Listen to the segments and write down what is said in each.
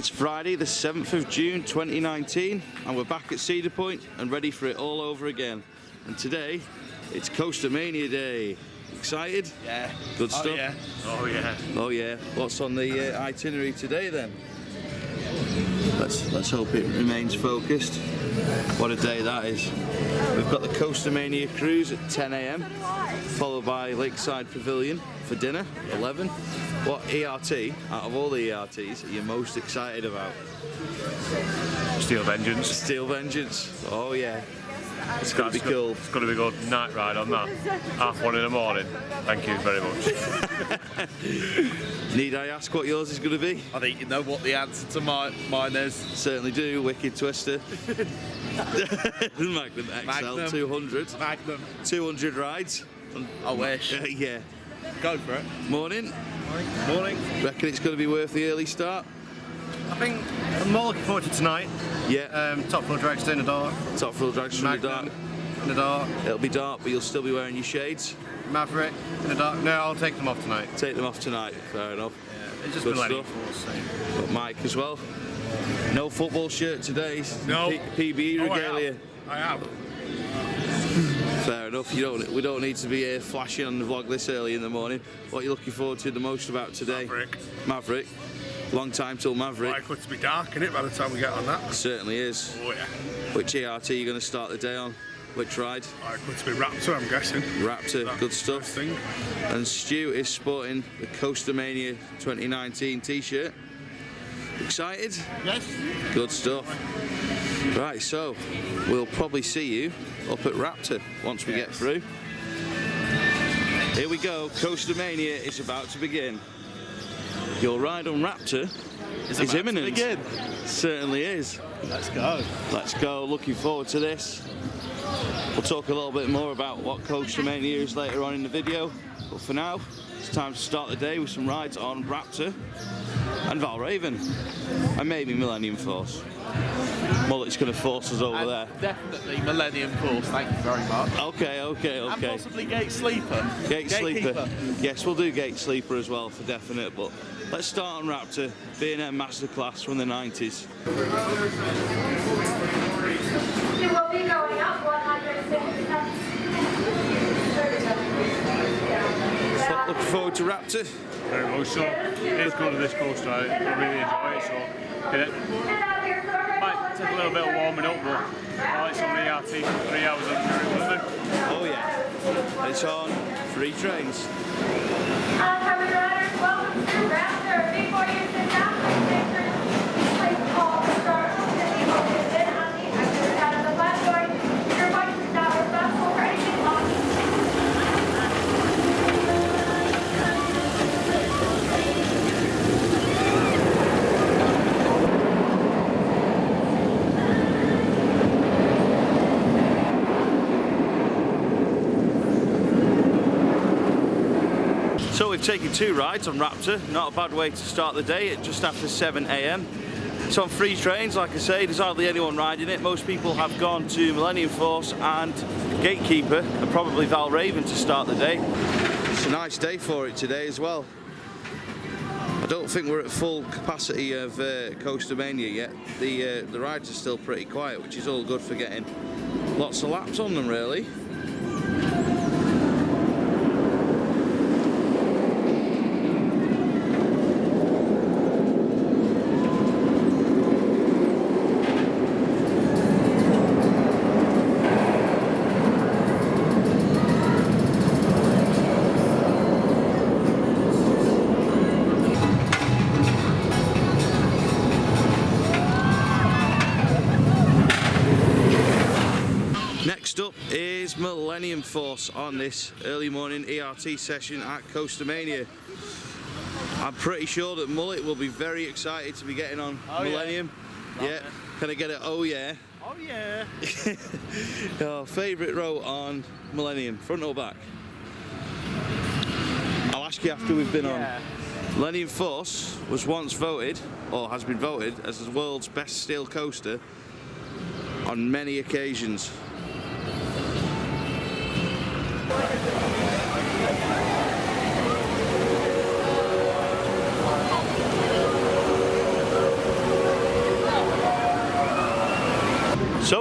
It's Friday the 7th of June 2019 and we're back at Cedar Point and ready for it all over again. And today, it's CoasterMania Day. Excited? Yeah. Good stuff? Yeah. Oh yeah. Oh yeah. What's on the itinerary today then? Let's hope it remains focused. What a day that is. We've got the CoasterMania Cruise at 10 AM, followed by Lakeside Pavilion for dinner, 11. What ERT, out of all the ERTs, are you most excited about? Steel Vengeance. Steel Vengeance, oh yeah. It's going to be cool. It's going to be good. Night ride on that. 1:30 in the morning. Thank you very much. Need I ask what yours is going to be? I think you know what the answer to mine is. Certainly do. Wicked Twister. Magnum XL-200. Magnum. 200 rides. I wish. Yeah. Go for it. Morning. Morning. Reckon it's going to be worth the early start? I think I'm more looking forward to tonight. Yeah. Top floor dragster in the dark. Top full drags from the dark. In the dark. It'll be dark, but you'll still be wearing your shades. Maverick in the dark. No, I'll take them off tonight. Take them off tonight. Fair enough. Yeah, it's just Good Millennium stuff. Force. So. Got Mike as well. No football shirt today. No. PBE regalia. I have. Fair enough. We don't need to be flashing on the vlog this early in the morning. What are you looking forward to the most about today? Maverick. Long time till Maverick. Likely to be dark, isn't it, by the time we get on that? It certainly is. Oh yeah. Which ERT are you going to start the day on? Which ride? Likely to be Raptor, I'm guessing. Raptor, That's good the stuff. first thing. And Stu is sporting the CoasterMania 2019 t-shirt. Excited? Yes. Good stuff. Right, so we'll probably see you up at Raptor once we get through. Here we go, CoasterMania is about to begin. Your ride on Raptor is imminent. Certainly is. Let's go. Let's go, looking forward to this. We'll talk a little bit more about what CoasterMania is later on in the video, but for now, it's time to start the day with some rides on Raptor and Valraven, and maybe Millennium Force. Mullet's going to force us over there. Definitely Millennium Force, thank you very much. Okay. And possibly Gate Sleeper. Gate Sleeper. Yes, we'll do Gate Sleeper as well for definite, but let's start on Raptor, B&M Masterclass from the 90s. You will be going up 160. So, looking forward to Raptor. Very much so. It's good at this coaster. I really enjoy it. So, might take a little bit of warming up, but I like some ERT for 3 hours on Turing. Oh yeah. And it's on 3 trains. Oncoming riders, welcome to Raptor. Before you sit down, please call the start to be located on the exit side of the platform. Your voice is not responsible for anything lost. So we've taken 2 rides on Raptor, not a bad way to start the day at just after 7 AM. It's on 3 trains, like I say, there's hardly anyone riding it. Most people have gone to Millennium Force and Gatekeeper and probably Valraven to start the day. It's a nice day for it today as well. I don't think we're at full capacity of CoasterMania yet. The rides are still pretty quiet, which is all good for getting lots of laps on them really. Next up is Millennium Force on this early morning ERT session at CoasterMania. I'm pretty sure that Mullet will be very excited to be getting on Millennium. Yeah. Can I get it? Oh yeah. Oh yeah. Your favourite row on Millennium, front or back? I'll ask you after we've been on. Millennium Force was once voted, or has been voted, as the world's best steel coaster on many occasions.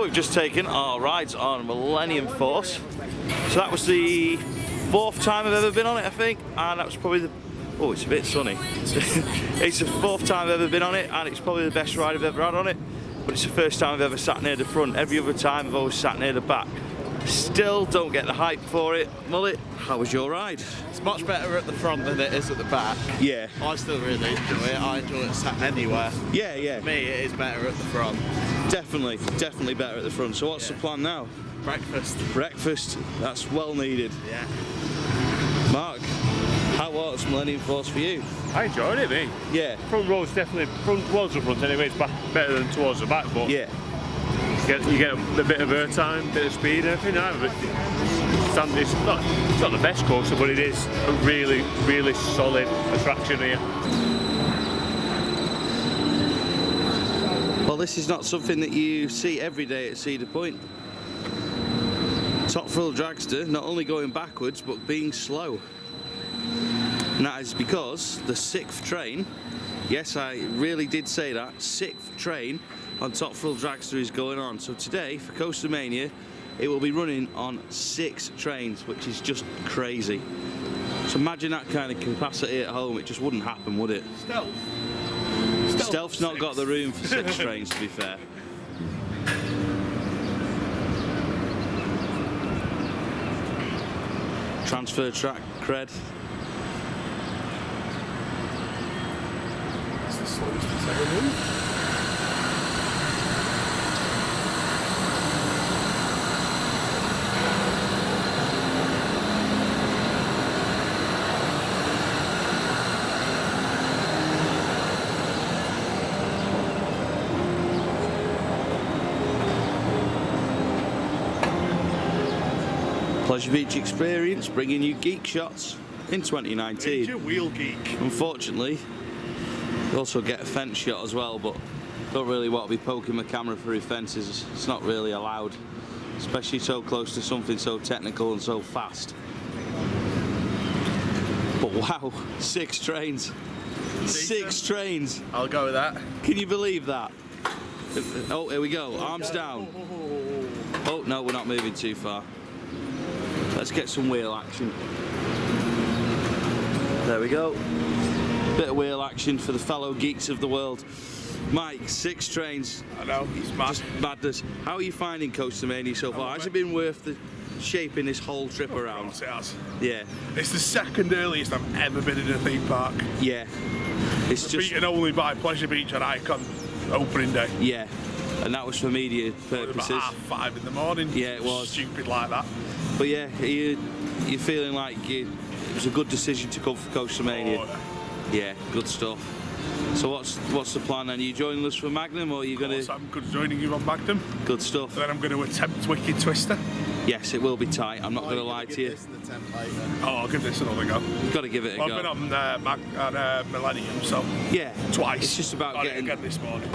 we've just taken our rides on Millennium Force. So that was the 4th time I've ever been on it, I think, and that was probably the... Oh, it's a bit sunny. It's the 4th time I've ever been on it, and it's probably the best ride I've ever had on it. But it's the first time I've ever sat near the front. Every other time I've always sat near the back. Still don't get the hype for it. Mullet, how was your ride? It's much better at the front than it is at the back. Yeah. I still really enjoy it. I enjoy it sat anywhere. Yeah, yeah. For me, it is better at the front. Definitely better at the front. So what's the plan now? Breakfast. Breakfast. That's well needed. Yeah. Mark, how was Millennium Force for you? I enjoyed it, mate. Yeah. Front row's definitely towards the front anyway. It's better than towards the back, but Yeah. you get a bit of airtime, a bit of speed, and everything. It's not the best coaster, but it is a really, really solid attraction here. Well, this is not something that you see every day at Cedar Point. Top thrill dragster not only going backwards but being slow. And that is because the 6th train, yes, I really did say that, 6th train on Top Thrill Dragster is going on. So today for CoasterMania it will be running on 6 trains, which is just crazy. So imagine that kind of capacity at home, it just wouldn't happen, would it? Stealth's not got the room for 6 trains, to be fair. Transfer track cred. Pleasure Beach experience, bringing you geek shots in 2019. Major wheel geek. Unfortunately, you also get a fence shot as well, but don't really want to be poking my camera through fences. It's not really allowed, especially so close to something so technical and so fast. But wow, 6 trains. 6 trains. I'll go with that. Can you believe that? Oh, here we go. Arms down. Oh, no, we're not moving too far. Let's get some wheel action. There we go. Bit of wheel action for the fellow geeks of the world. Mike, 6 trains. I know, he's mad. Just madness. How are you finding CoasterMania so far? Has it been worth the shaping this whole trip around? Of course it has. Yeah. It's the 2nd earliest I've ever been in a theme park. Yeah. It's just... Beaten only by Pleasure Beach and Icon opening day. Yeah. And that was for media purposes. About 5:30 in the morning. Yeah, it was. Stupid like that. But yeah, you're feeling like it was a good decision to come for CoasterMania. Oh, yeah, good stuff. So what's the plan then? Are you joining us for Magnum, or are you going to... I'm good joining you on Magnum. Good stuff. Then I'm going to attempt Wicked Twister. Yes, it will be tight. I'm not going to lie to you. Oh, I'll give this another go. You've got to give it a go. I've been on Millennium, so yeah, twice. It's just about getting... again this morning.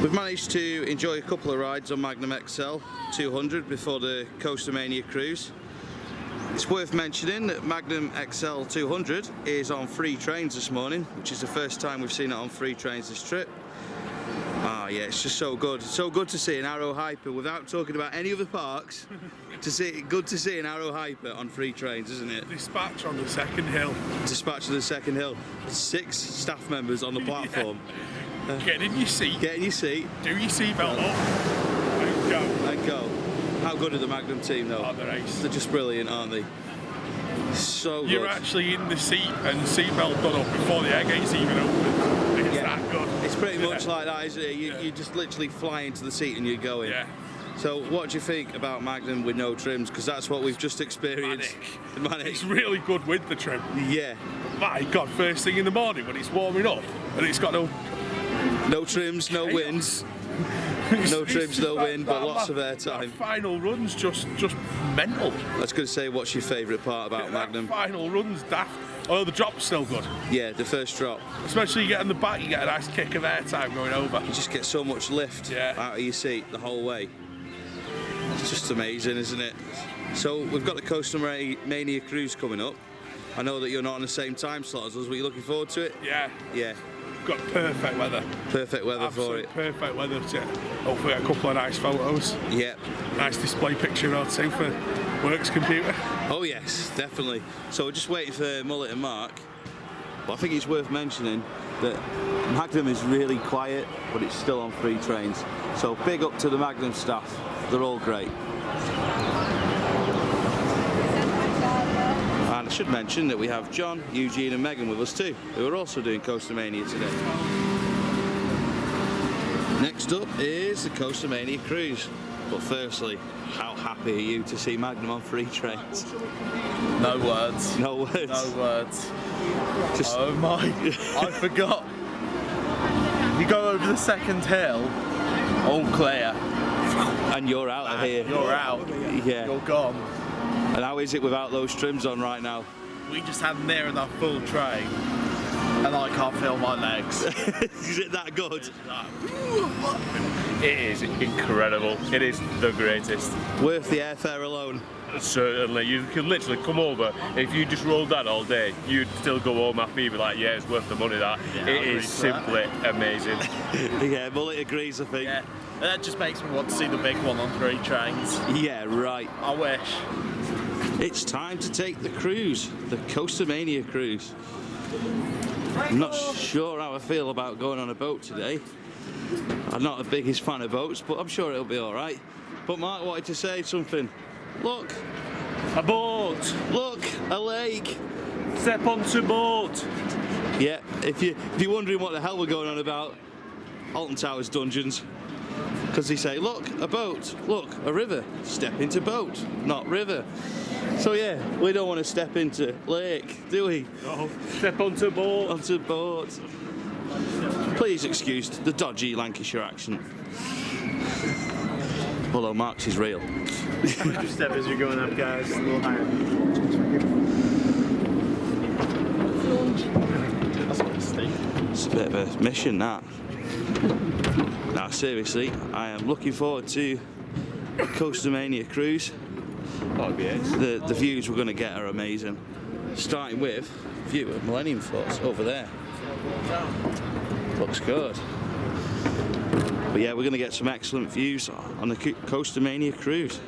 We've managed to enjoy a couple of rides on Magnum XL-200 before the CoasterMania Cruise. It's worth mentioning that Magnum XL-200 is on 3 trains this morning, which is the first time we've seen it on 3 trains this trip. Ah, yeah, it's just so good. It's so good to see an Arrow Hyper without talking about any other parks. Good to see an Arrow Hyper on 3 trains, isn't it? Dispatch on the 2nd hill. Dispatch on the 2nd hill. 6 staff members on the platform. Get in your seat. Get in your seat. Do your seatbelt up. And go. And go. How good are the Magnum team though? Oh, they're ace. They're just brilliant, aren't they? So good. You're actually in the seat and seatbelt done up before the air gate's even open. It's that good. It's pretty much like that, isn't it? You just literally fly into the seat and you're going. Yeah. So what do you think about Magnum with no trims? Because that's what we've just experienced. Manic. It's really good with the trim. Yeah. My God, first thing in the morning when it's warming up and it's got no trims, no winds. No trims, no wind, but lots of That airtime. final run's just mental. I was going to say, what's your favourite part about Magnum? That final run's daft. Although the drop's still good. Yeah, the first drop. Especially you get in the back, you get a nice kick of airtime going over. You just get so much lift out of your seat the whole way. It's just amazing, isn't it? So we've got the CoasterMania Cruise coming up. I know that you're not on the same time slot as us, but you're looking forward to it? Yeah. Yeah. Got perfect weather. Perfect weather for it. Perfect weather to hopefully get a couple of nice photos. Yeah. Nice display picture or two for Works computer. Oh yes, definitely. So we're just waiting for Mullet and Mark. But I think it's worth mentioning that Magnum is really quiet, but it's still on free trains. So big up to the Magnum staff. They're all great. And I should mention that we have John, Eugene and Megan with us too, who are also doing CoasterMania today. Next up is the CoasterMania Cruise. But firstly, how happy are you to see Magnum on free trains? No words. No words? No words. Just... Oh my, I forgot. You go over the second hill, all clear. And you're out of here. You're out. Yeah. You're gone. And how is it without those trims on right now? We just had near enough full train, and I can't feel my legs. Is it that good? It is incredible. It is the greatest. Worth the airfare alone. Certainly, you could literally come over. If you just rolled that all day, you'd still go home after me, be like, yeah, it's worth the money. That Yeah, it is simply amazing. Yeah, Mullet agrees, I think. Yeah, that just makes me want to see the big one on 3 trains. Yeah, right. I wish. It's time to take the cruise, the CoasterMania Cruise. I'm not sure how I feel about going on a boat today. I'm not the biggest fan of boats, but I'm sure it'll be all right. But Mark wanted to say something. Look, A boat! look, a lake. Step onto boat! Yeah, if you're wondering what the hell we're going on about, Alton Towers Dungeons. Because they say, look, a boat, look, a river, step into boat, not river. So yeah, we don't want to step into lake, do we? No, step onto boat. Onto boat. Please excuse the dodgy Lancashire accent. Although Mark's is real. Just step as you're going up, guys. A little higher. That's a mistake. It's a bit of a mission, that. Now, seriously, I am looking forward to the CoasterMania Cruise. That'd be it. The views we're going to get are amazing. Starting with view of Millennium Force over there. Looks good. But yeah, we're going to get some excellent views on the CoasterMania Cruise.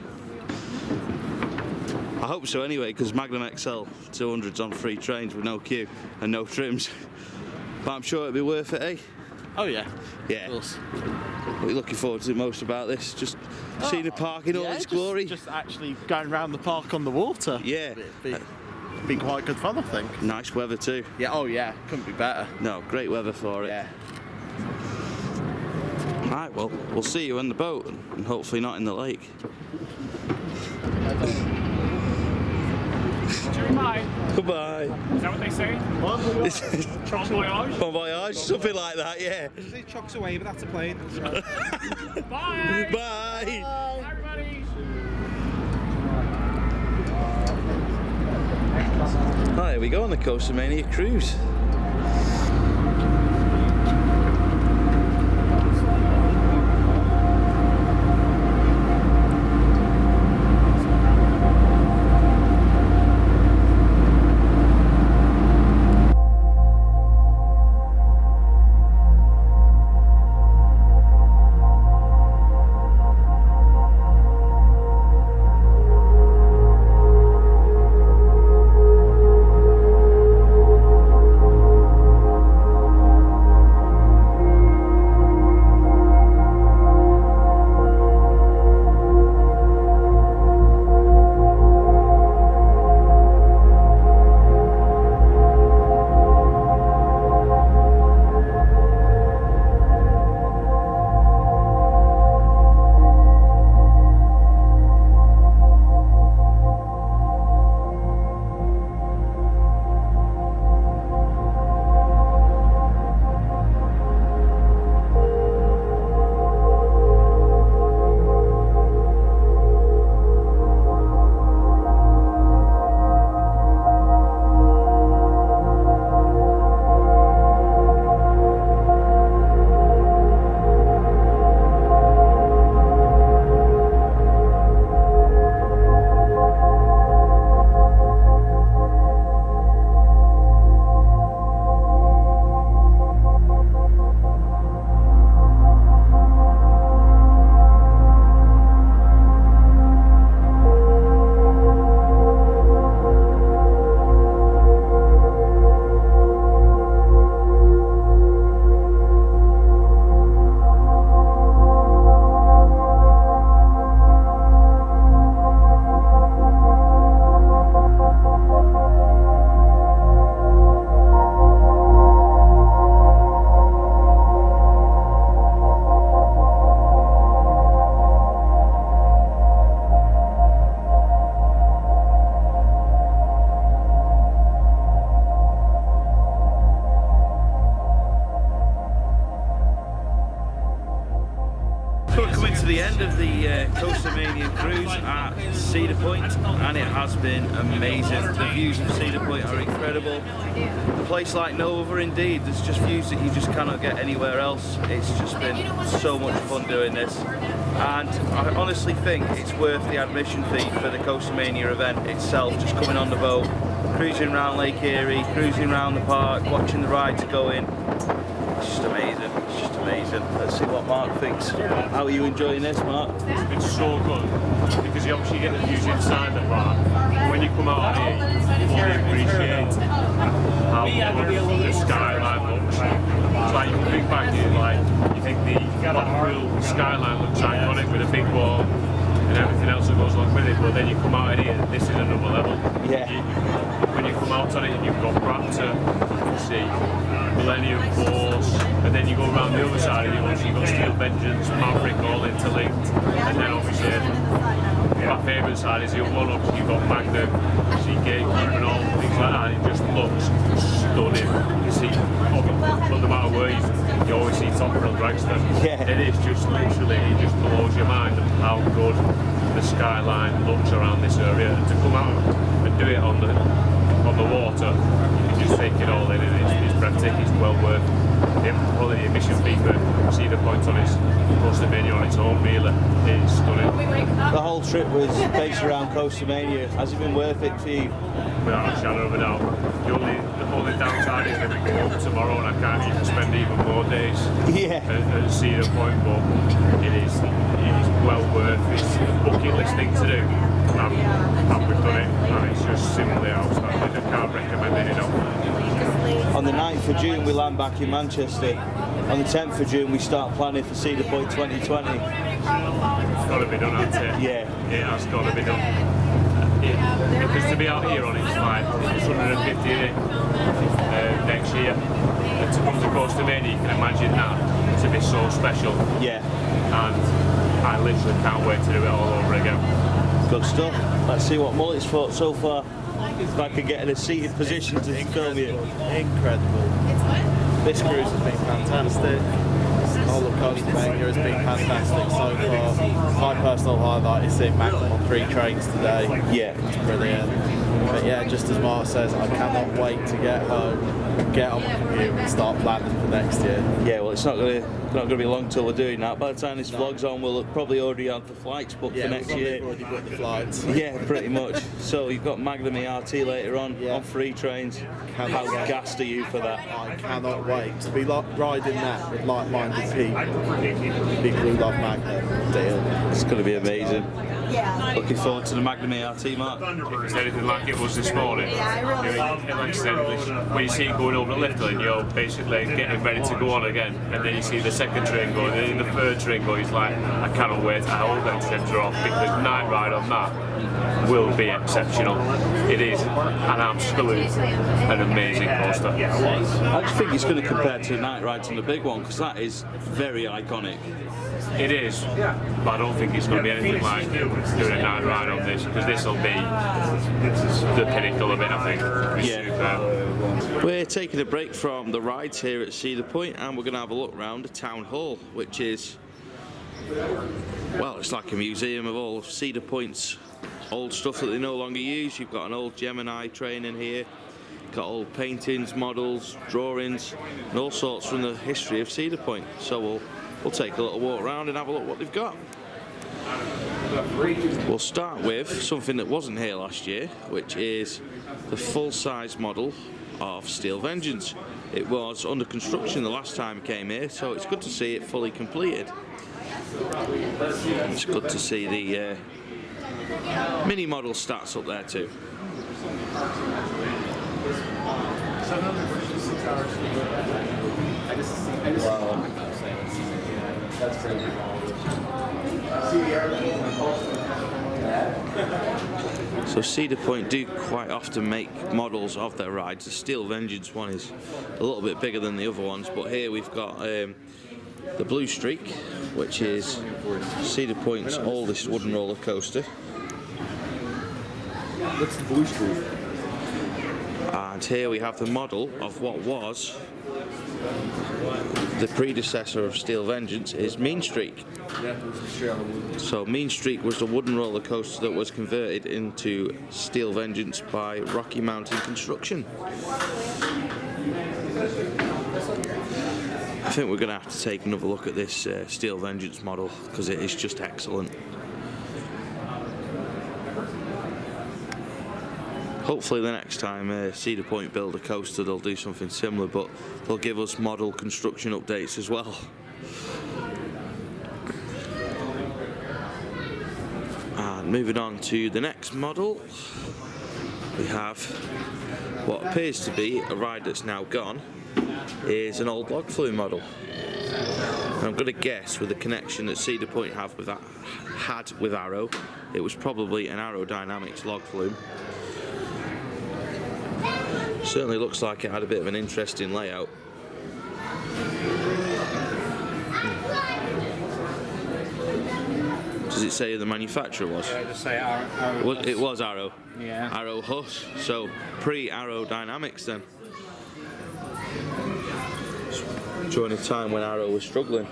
I hope so anyway, because Magnum XL-200's on free trains with no queue and no trims. But I'm sure it'll be worth it, eh? Oh yeah. Yeah. Of course. What are you looking forward to most about this? Just seeing the park in all its glory? Just actually going around the park on the water. Yeah. Be quite good fun, I think. Nice weather too. Yeah, oh yeah, couldn't be better. No, great weather for it. Yeah. Right, well, we'll see you on the boat and hopefully not in the lake. Goodbye. Is that what they say? Bon voyage? Bon voyage, something like that, yeah. It chucks away, but that's a plane. Bye! Bye. Bye, everybody! Right, here we go on the CoasterMania Cruise. Cedar Point, and it has been amazing. The views of Cedar Point are incredible. A place like no other indeed. There's just views that you just cannot get anywhere else. It's just been so much fun doing this. And I honestly think it's worth the admission fee for the CoasterMania event itself, just coming on the boat, cruising around Lake Erie, cruising around the park, watching the rides go in. It's just amazing, it's just amazing. Let's see what Mark thinks. How are you enjoying this, Mark? It's been so good because you obviously get the views inside the park. When you come out of here, you fully appreciate how good the skyline looks. It's like you think back to it, like you think the Blackpool skyline looks iconic with a big wall and everything else that goes along with it, but then you come out of here, this is another level. Yeah. When you come out on it, you've got Raptor, you can see Millennium Force, and then you go around the other side of the ocean, you've got Steel Vengeance, Maverick all interlinked, and then obviously my favourite side is the other one, obviously you've got Magnum, Gatekeep and all things like that, and it just looks stunning. You see, no matter where you always see Top Rail Dragster. Yeah. It is just literally, it just blows your mind of how good the skyline looks around this area, and to come out and do it on the water, you can just take it all in, and it's breathtaking. It's well worth the admission fee for Cedar Point on its CoasterMania on its own, really. It's stunning. The whole trip was based around CoasterMania. Has it been worth it for you? Without a shadow of a doubt. The only downside is that we go up tomorrow and I can't even spend even more days at Cedar Point, but it is well worth it. It's a bucket list thing to do. And we've done it, and it's just simply outstanding. I can't recommend it enough. On the 9th of June we land back in Manchester. On the 10th of June we start planning for Cedar Point 2020. It's got to be done, hasn't it? Yeah. It has got to be done. Because to be out here on it's like 150 next year, and to come to CoasterMania, you can imagine that to be so special. Yeah. And I literally can't wait to do it all over again. Good stuff. Let's see what Mullet's thought so far. If I could get in a seated position to film you. Incredible. This cruise has been fantastic. All of CoasterMania has been fantastic so far. My personal highlight is seeing Magnum on 3 trains today. Yeah. It's brilliant. But yeah, just as Mark says, I cannot wait to get home, get on the computer and start planning for next year. Yeah, well, it's not going to be long till we're doing that. By the time this vlog's on, we'll probably already have the flights booked for next year. Already booked the flights. Yeah, pretty much. So you've got Magnum ERT later on 3 trains. How gassed are you for that? I cannot wait to be riding that with like-minded people who love Magnum. Deal. It's going to be amazing. Looking forward to the Magnum ERT, Mark. If it's anything like it was this morning, like I said, when you see it going over the lift lane, you're basically getting ready to go on again, and then you see the second train going, and then the third train going, it's like, I cannot wait, I hope that centre off, because night ride on that will be exceptional. It is an absolute, an amazing coaster. I just think it's going to compare to night rides on the big one, because that is very iconic. It is, but I don't think it's going to be anything like doing a night ride on this, because this will be the pinnacle of it, I think. Superb. We're taking a break from the rides here at Cedar Point, and we're going to have a look around the town hall, which is, well, it's like a museum of all of Cedar Point's old stuff that they no longer use. You've got an old Gemini train in here, got old paintings, models, drawings, and all sorts from the history of Cedar Point. So we'll take a little walk around and have a look what they've got. We'll start with something that wasn't here last year, which is the full-size model of Steel Vengeance. It was under construction the last time it came here, so it's good to see it fully completed. It's good to see the mini model stats up there too. That's pretty good. So Cedar Point do quite often make models of their rides. The Steel Vengeance one is a little bit bigger than the other ones, but here we've got the Blue Streak, which is Cedar Point's oldest wooden roller coaster. What's the Blue Streak? And here we have the model of what was the predecessor of Steel Vengeance, is Mean Streak. So Mean Streak was the wooden roller coaster that was converted into Steel Vengeance by Rocky Mountain Construction. I think we're going to have to take another look at this Steel Vengeance model because it is just excellent. Hopefully the next time Cedar Point build a coaster they'll do something similar, but they'll give us model construction updates as well. And moving on to the next model, we have what appears to be a ride that's now gone, is an old log flume model. And I'm going to guess with the connection that Cedar Point had with Arrow, it was probably an aerodynamics log flume. Certainly looks like it had a bit of an interesting layout. Does it say who the manufacturer was? Yeah, just say Arrow. Well, it was Arrow. Yeah. Arrow Huss. So pre-aerodynamics then. During a time when Arrow was struggling.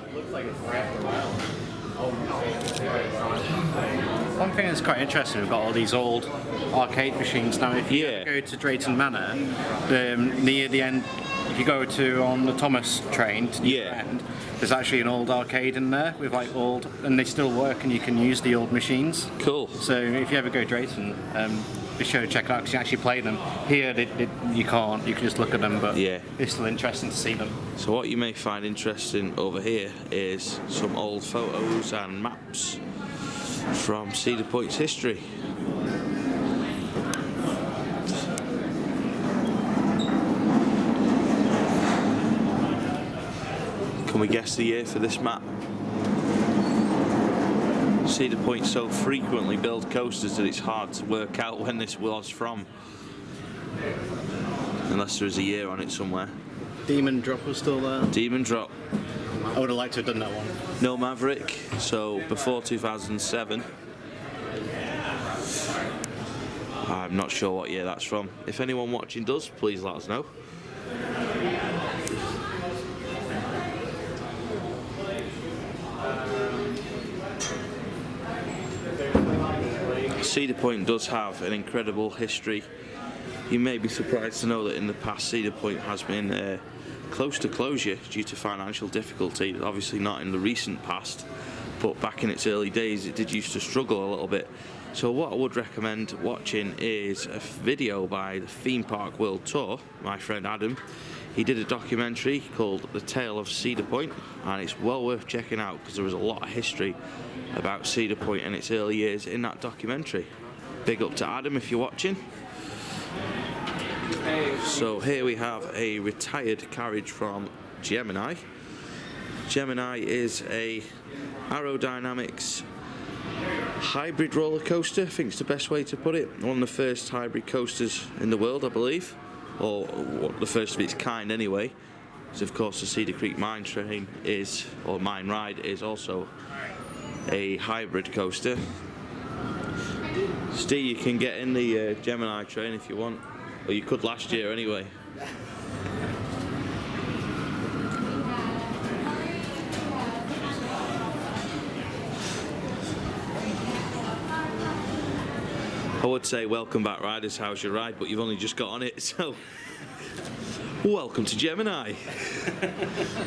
One thing that's quite interesting, we've got all these old arcade machines now. If you go to Drayton Manor, near the end, if you go to on the Thomas train to the end, there's actually an old arcade in there with like old, and they still work, and you can use the old machines. Cool. So if you ever go to Drayton, be sure to check it out because you actually play them. Here, you can't. You can just look at them, but it's still interesting to see them. So what you may find interesting over here is some old photos and maps from Cedar Point's history. Can we guess the year for this map? Cedar Point so frequently build coasters that it's hard to work out when this was from. Unless there's a year on it somewhere. Demon Drop was still there. Demon Drop. I would have liked to have done that one. No Maverick, so before 2007. I'm not sure what year that's from. If anyone watching does, please let us know. Cedar Point does have an incredible history. You may be surprised to know that in the past Cedar Point has been close to closure due to financial difficulty. Obviously not in the recent past, but back in its early days it did used to struggle a little bit. So what I would recommend watching is a video by the Theme Park World Tour, my friend Adam. He did a documentary called The Tale of Cedar Point, and it's well worth checking out because there was a lot of history about Cedar Point and its early years in that documentary. Big up to Adam if you're watching. So here we have a retired carriage from Gemini. Gemini is a aerodynamics hybrid roller coaster, I think it's the best way to put it. One of the first hybrid coasters in the world, I believe, or the first of its kind anyway. Because of course the Cedar Creek Mine Train is, or Mine Ride is also a hybrid coaster. Steve, you can get in the Gemini train if you want, or you could last year anyway. I would say welcome back riders, how's your ride, but you've only just got on it, so welcome to Gemini.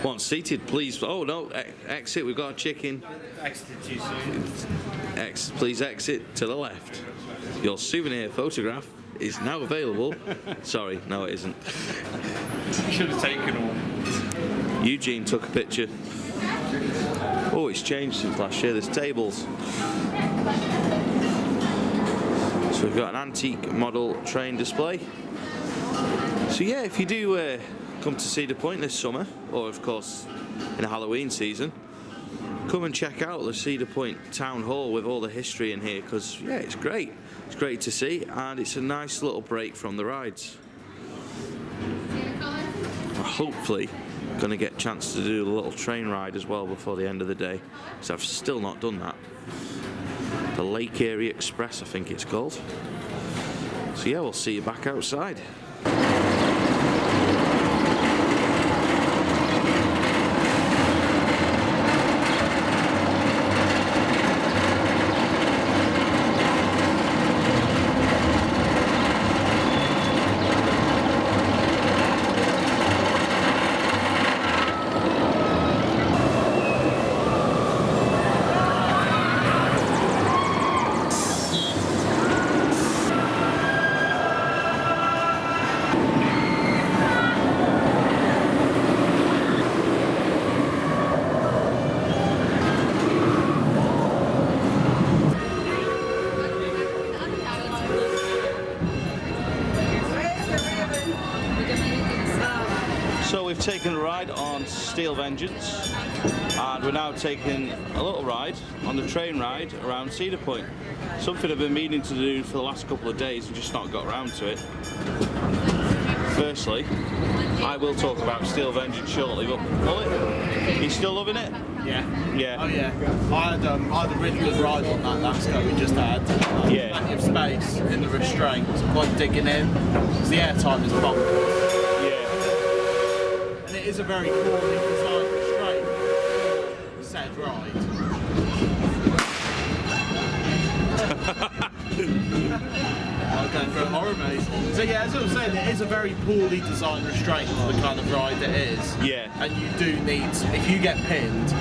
Once seated, please. Oh no, exit, we've got a chicken. Exited too soon. Please exit to the left. Your souvenir photograph is now available. Sorry, no it isn't. Should have taken one. Eugene took a picture. Oh, it's changed since last year, there's tables. So we've got an antique model train display. So yeah, if you do come to Cedar Point this summer, or of course in the Halloween season, come and check out the Cedar Point Town Hall with all the history in here, because yeah, it's great. It's great to see, and it's a nice little break from the rides. We're hopefully going to get a chance to do a little train ride as well before the end of the day, because I've still not done that. The Lake Erie Express, I think it's called. So yeah, we'll see you back outside. we've taken a ride on Steel Vengeance, and we're now taking a little ride on the train ride around Cedar Point. Something I've been meaning to do for the last couple of days and just not got around to it. Firstly, I will talk about Steel Vengeance shortly, but Mullet, you still loving it? Yeah. Yeah. Oh yeah. I had a really good ride on that Lasco we just had. Yeah. Plenty of space in the restraints, like digging in, because the airtime is bonkers. Yeah. And it is a very poorly designed restraint. Said right. I was going through a horror maze. So yeah, as I was saying, it is a very poorly designed restraint for the kind of ride it is. Yeah. And you do need, if you get pinned,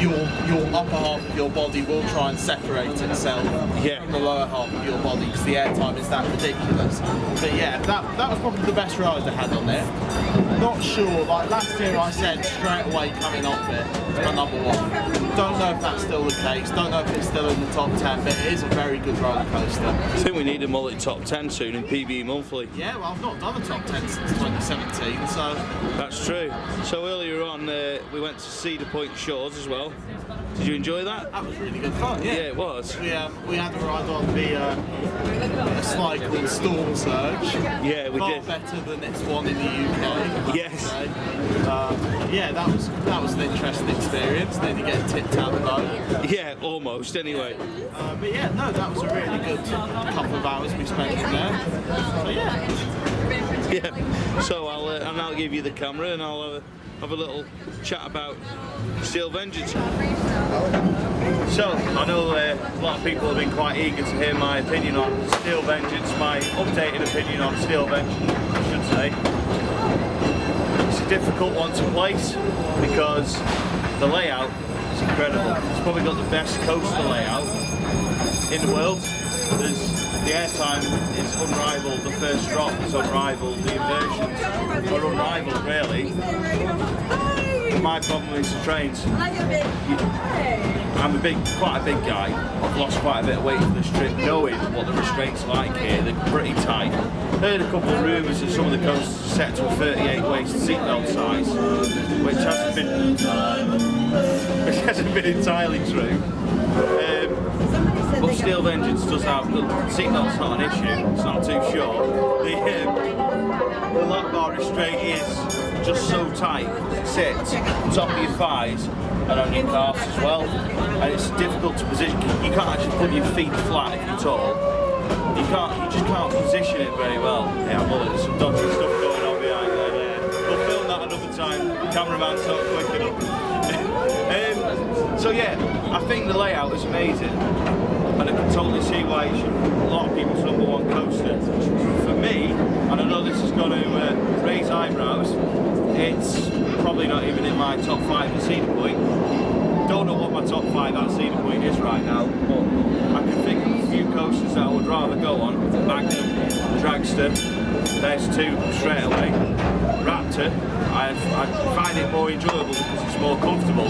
your upper half of your body will try and separate itself from the lower half of your body because the airtime is that ridiculous. But yeah, that was probably the best ride I had on it. Not sure, like last year I said straight away coming off it, my number one. Don't know if that's still the case, don't know if it's still in the top 10, but it is a very good roller coaster. I think we need a Mullet top 10 soon in PB Monthly. Yeah, well I've not done a top 10 since 2017, so... That's true. So earlier on we went to Cedar Point Shores as well. Did you enjoy that? That was really good fun, yeah. Yeah, it was. We had a ride on a slide called Storm Surge. Yeah, we did. Far better than its one in the UK. Yes. Yeah, that was an interesting experience. Then you get tipped out the boat. Yeah, almost. Anyway. But yeah, no, that was a really good couple of hours we spent in there. So yeah. Yeah. So I'll give you the camera and I'll have a little chat about Steel Vengeance. So I know a lot of people have been quite eager to hear my opinion on Steel Vengeance, my updated opinion on Steel Vengeance, I should say. It's a difficult one to place because the layout is incredible. It's probably got the best coaster layout in the world. The airtime is unrivaled, the first drop is unrivaled, the inversions are unrivaled really. My problem is the trains. I'm quite a big guy. I've lost quite a bit of weight for this trip, knowing what the restraints are like here. They're pretty tight. Heard a couple of rumours that some of the coasters are set to a 38 waist seatbelt size, which hasn't been entirely true. But Steel Vengeance does have, the seatbelt's not an issue, it's not too short. The lap bar restraint is just so tight, it sits on top of your thighs and on your calves as well. And it's difficult to position, you can't actually put your feet flat if you're tall. You just can't position it very well. Yeah, well, there's some dodgy stuff going on behind there. We'll film that another time, the cameraman's not quick enough. So yeah, I think the layout is amazing. And I can totally see why a lot of people's number one coaster. For me, and I know this is going to raise eyebrows, it's probably not even in my top 5 at Cedar Point. Don't know what my top 5 at Cedar Point is right now, but I can think of a few coasters that I would rather go on. Magnum, Dragster, there's 2 straight away. Raptor, I find it more enjoyable because it's more comfortable.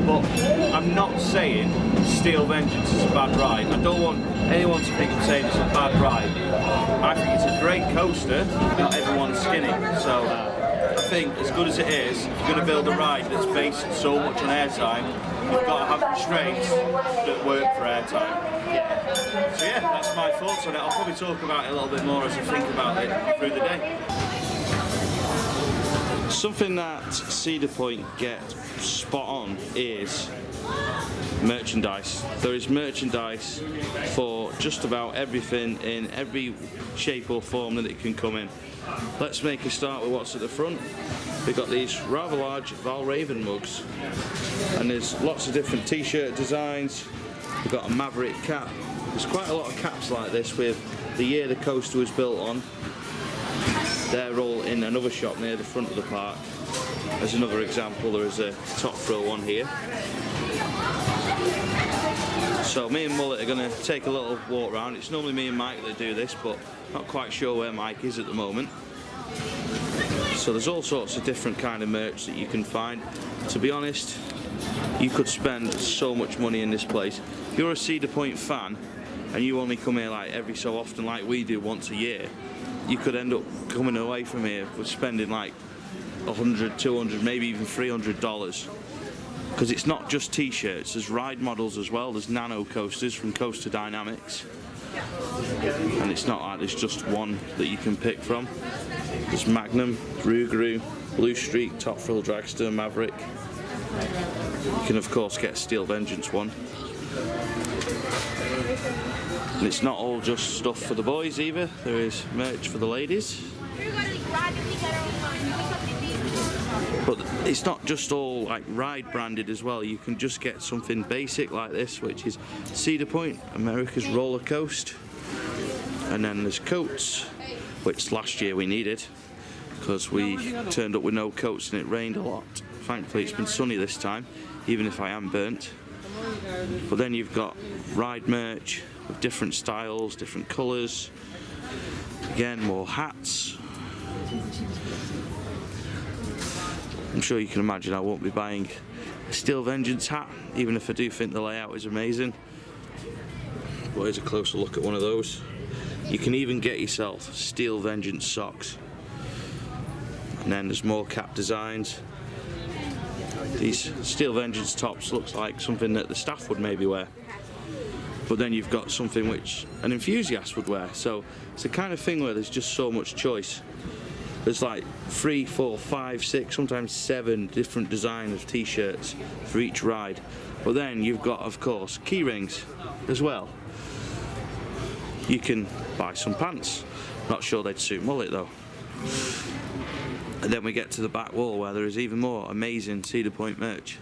But I'm not saying Steel Vengeance is a bad ride. I don't want anyone to think I'm saying it's a bad ride. I think it's a great coaster, not everyone's skinny. So I think as good as it is, if you're going to build a ride that's based so much on airtime, you've got to have restraints that work for airtime. So yeah, that's my thoughts on it. I'll probably talk about it a little bit more as I think about it through the day. Something that Cedar Point get spot on is merchandise. There is merchandise for just about everything in every shape or form that it can come in. Let's make a start with what's at the front. We've got these rather large Valraven mugs, and there's lots of different t-shirt designs. We've got a Maverick cap. There's quite a lot of caps like this with the year the coaster was built on. They're all in another shop near the front of the park. As another example, there is a top throw one here. So me and Mullet are going to take a little walk around. It's normally me and Mike that do this, but not quite sure where Mike is at the moment. So there's all sorts of different kind of merch that you can find. To be honest, you could spend so much money in this place. If you're a Cedar Point fan and you only come here like every so often like we do once a year, you could end up coming away from here with spending like $100, $200, maybe even $300. Because it's not just t-shirts, there's ride models as well. There's nano coasters from Coaster Dynamics. And it's not like there's just one that you can pick from. There's Magnum, Rougarou, Blue Streak, Top Thrill Dragster, Maverick. You can of course get Steel Vengeance one. And it's not all just stuff for the boys either, there is merch for the ladies. But it's not just all like ride branded as well, you can just get something basic like this, which is Cedar Point, America's roller coaster. And then there's coats, which last year we needed because we turned up with no coats and it rained a lot. Thankfully it's been sunny this time, even if I am burnt. But then you've got ride merch with different styles, different colours. Again, more hats. I'm sure you can imagine I won't be buying a Steel Vengeance hat, even if I do think the layout is amazing. But here's a closer look at one of those. You can even get yourself Steel Vengeance socks. And then there's more cap designs. These Steel Vengeance tops looks like something that the staff would maybe wear. But then you've got something which an enthusiast would wear. So it's the kind of thing where there's just so much choice. There's like 3, 4, 5, 6, sometimes 7 different designs of t-shirts for each ride. But then you've got, of course, key rings as well. You can buy some pants. Not sure they'd suit mullet though. And then we get to the back wall where there is even more amazing Cedar Point merch.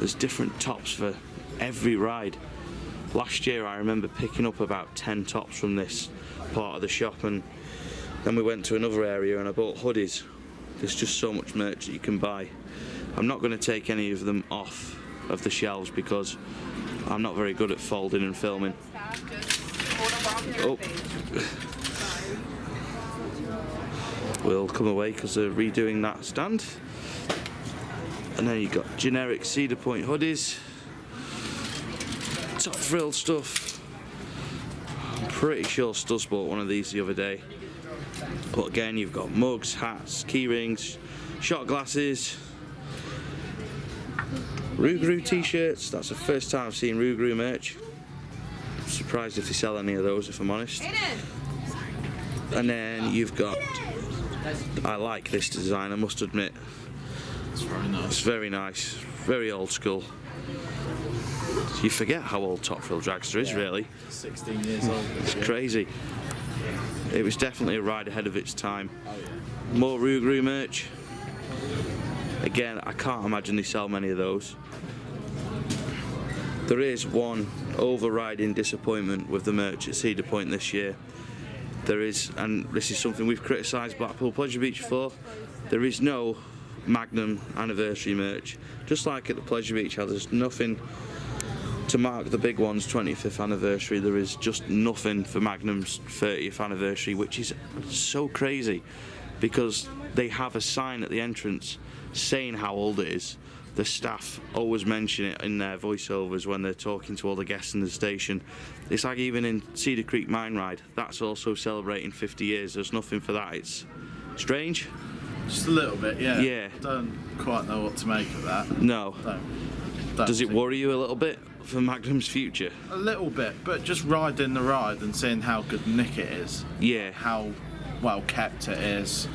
There's different tops for every ride. Last year I remember picking up about 10 tops from this part of the shop, and then we went to another area and I bought hoodies. There's just so much merch that you can buy. I'm not going to take any of them off of the shelves because I'm not very good at folding and filming. Oh. We'll come away because they're redoing that stand. And then you've got generic Cedar Point hoodies, Top Thrill stuff. I'm pretty sure Stuz bought one of these the other day. But again, you've got mugs, hats, key rings, shot glasses, Rougarou t-shirts. That's the first time I've seen Rougarou merch. I'm surprised if they sell any of those, if I'm honest. And then you've got, I like this design, I must admit. It's very nice. It's very nice, very old school. You forget how old Top Thrill Dragster is, really. 16 years old. It's crazy. It was definitely a ride ahead of its time. More Rougarou merch. Again, I can't imagine they sell many of those. There is one overriding disappointment with the merch at Cedar Point this year. There is, and this is something we've criticised Blackpool Pleasure Beach for, there is no Magnum anniversary merch. Just like at the Pleasure Beach, how there's nothing to mark the big one's 25th anniversary, there is just nothing for Magnum's 30th anniversary, which is so crazy because they have a sign at the entrance saying how old it is. The staff always mention it in their voiceovers when they're talking to all the guests in the station. It's like even in Cedar Creek Mine Ride, that's also celebrating 50 years. There's nothing for that. It's strange. Just a little bit, yeah. Yeah. Don't quite know what to make of that. No. Don't Does it think- worry you a little bit for Magnum's future? A little bit, but just riding the ride and seeing how good nick it is. Yeah. How well kept it is.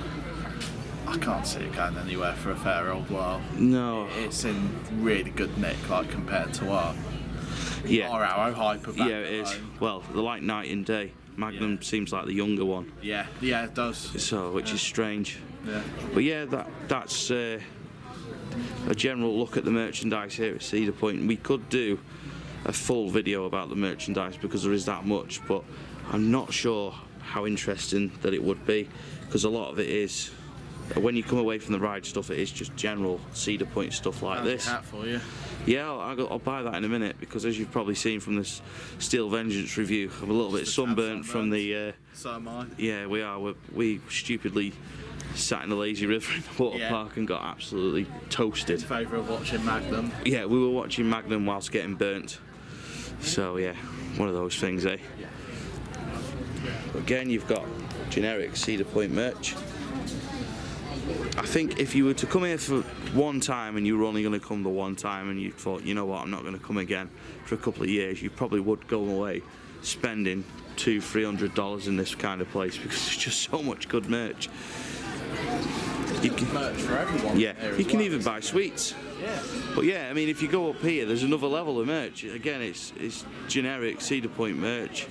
I can't see it going anywhere for a fair old while. No. It's in really good nick, like compared to our Arrow Hyper back Yeah, it is. Well, they're like night and day. Magnum seems like the younger one. Yeah, it does. So, which is strange. Yeah. But yeah, that's a general look at the merchandise here at Cedar Point. We could do a full video about the merchandise because there is that much, but I'm not sure how interesting that it would be because a lot of it is, when you come away from the ride stuff, it is just general Cedar Point stuff like this. Hat for you. Yeah, I'll buy that in a minute because as you've probably seen from this Steel Vengeance review, I'm a little bit sunburnt from the... So am I. Yeah, we are. We stupidly sat in the lazy river in the water park and got absolutely toasted. In favour of watching Magnum. Yeah, we were watching Magnum whilst getting burnt. So yeah, one of those things, eh? Yeah. Again, you've got generic Cedar Point merch. I think if you were to come here for one time and you were only going to come the one time and you thought, you know what, I'm not going to come again for a couple of years, you probably would go away spending $200-300 in this kind of place because there's just so much good merch. You can, merch for everyone. Yeah, you can even buy sweets. Yeah. But yeah, I mean, if you go up here, there's another level of merch. Again, it's generic Cedar Point merch.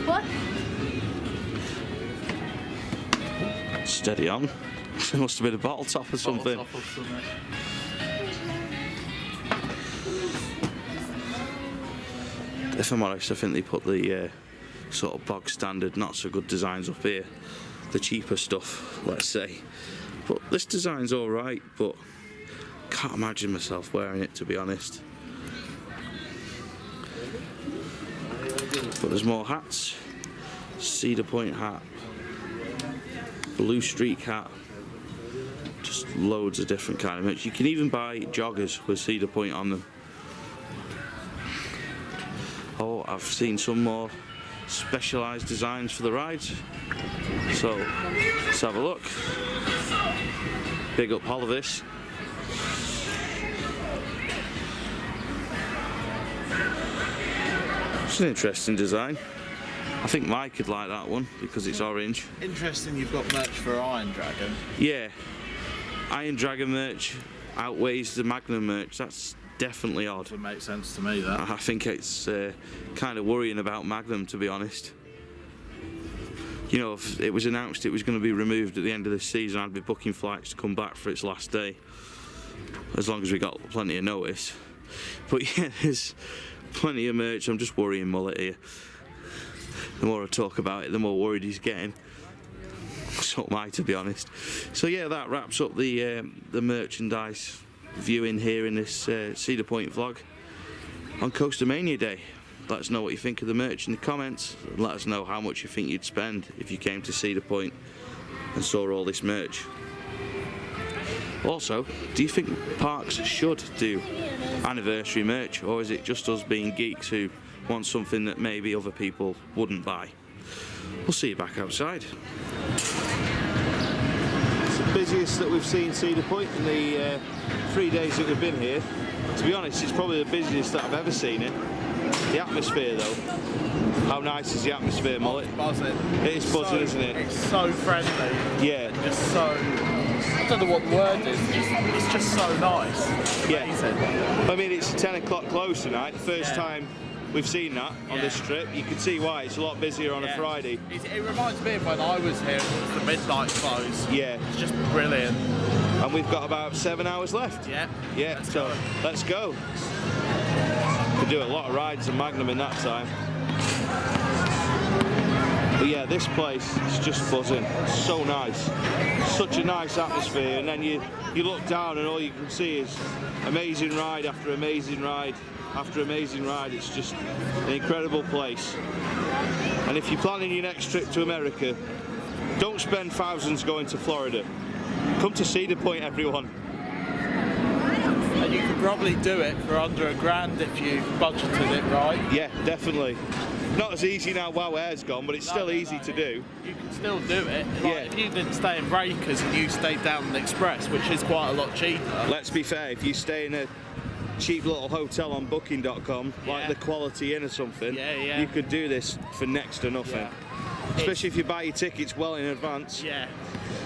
What? Steady on. There must have been a bottle top or something. If I'm honest, I think they put the sort of bog standard, not so good designs up here. The cheaper stuff, let's say. But this design's alright, but can't imagine myself wearing it, to be honest. But there's more hats. Cedar Point hat. Blue streak hat. Just loads of different kind of merch. You can even buy joggers with Cedar Point on them. Oh, I've seen some more specialised designs for the rides. So let's have a look. Big up Holovis. It's an interesting design. I think Mike would like that one because it's orange. Interesting you've got merch for Iron Dragon. Yeah, Iron Dragon merch outweighs the Magnum merch. That's definitely odd. Would make sense to me, that. I think it's kind of worrying about Magnum, to be honest. You know, if it was announced it was going to be removed at the end of this season, I'd be booking flights to come back for its last day, as long as we got plenty of notice. But yeah, there's plenty of merch. I'm just worrying Mullet here. The more I talk about it, the more worried he's getting. So am I, to be honest. So yeah, that wraps up the merchandise viewing here in this Cedar Point vlog on CoasterMania Day. Let us know what you think of the merch in the comments, and let us know how much you think you'd spend if you came to Cedar Point and saw all this merch. Also, do you think parks should do anniversary merch, or is it just us being geeks who want something that maybe other people wouldn't buy? We'll see you back outside. It's the busiest that we've seen Cedar Point in the 3 days that we've been here. To be honest, it's probably the busiest that I've ever seen it. The atmosphere though, how nice is the atmosphere, Mullet? It's buzzing. It is buzzing, isn't it? It's so friendly. Yeah. Just so, I don't know what the word is, it's just so nice. Yeah. Amazing. I mean, it's 10 o'clock close tonight, the first time we've seen that on this trip. You can see why it's a lot busier on a Friday. It reminds me of when I was here, it was the midnight close. Yeah. It's just brilliant. And we've got about 7 hours left. Yeah. Yeah, so let's go. Could do a lot of rides in Magnum in that time. But yeah, this place is just buzzing. It's so nice. Such a nice atmosphere, and then you look down and all you can see is amazing ride after amazing ride after amazing ride. It's just an incredible place. And if you're planning your next trip to America, don't spend thousands going to Florida. Come to Cedar Point, everyone. And you could probably do it for under $1,000 if you budgeted it right. Yeah, definitely. Not as easy now WoW Air's gone, but it's still easy to do. You can still do it. Like, Yeah. if you didn't stay in Breakers and you stayed down in Express, which is quite a lot cheaper. Let's be fair, if you stay in a cheap little hotel on booking.com, like the Quality Inn or something, you could do this for next to nothing. Yeah. Especially if you buy your tickets well in advance. Yeah,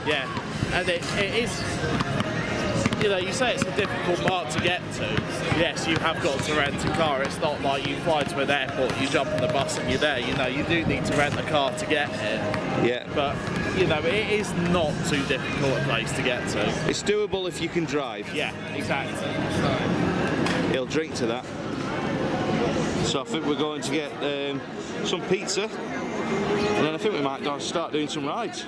yeah. And it is, you know, you say it's a difficult park to get to. Yes, you have got to rent a car. It's not like you fly to an airport, you jump on the bus and you're there. You know, you do need to rent a car to get here. Yeah. But, you know, it is not too difficult a place to get to. It's doable if you can drive. Yeah, exactly. He'll drink to that. So I think we're going to get some pizza, and then I think we might start doing some rides.